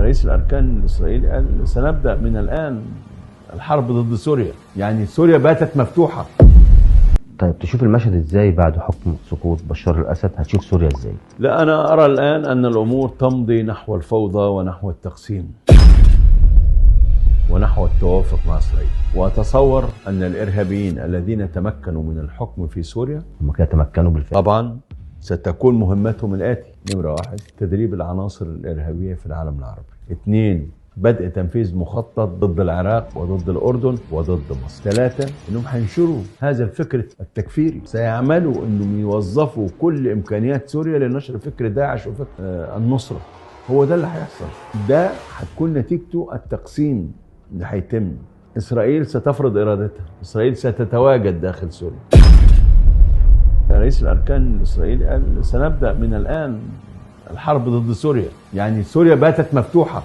رئيس الأركان الإسرائيلي قال سنبدأ من الآن الحرب ضد سوريا، يعني سوريا باتت مفتوحة. طيب تشوف المشهد ازاي بعد حكم سقوط بشار الأسد؟ هتشوف سوريا ازاي؟ لا، أنا أرى الآن أن الأمور تمضي نحو الفوضى ونحو التقسيم ونحو التوافق مع إسرائيل، وأتصور أن الإرهابيين الذين تمكنوا من الحكم في سوريا هم كده تمكنوا بالفعل. طبعا ستكون مهمتهم الآتي: نمرة 1 تدريب العناصر الإرهابية في العالم العربي. 2 بدء تنفيذ مخطط ضد العراق وضد الأردن وضد مصر. 3 أنهم هينشروا هذا الفكر التكفيري، سيعملوا أنهم يوظفوا كل إمكانيات سوريا لنشر فكر داعش وفكر النصرة. هو ده اللي هيحصل، ده هتكون نتيجته التقسيم اللي هيتم. إسرائيل ستفرض إرادتها، إسرائيل ستتواجد داخل سوريا. رئيس الأركان الإسرائيلي قال سنبدأ من الآن الحرب ضد سوريا، يعني سوريا باتت مفتوحة.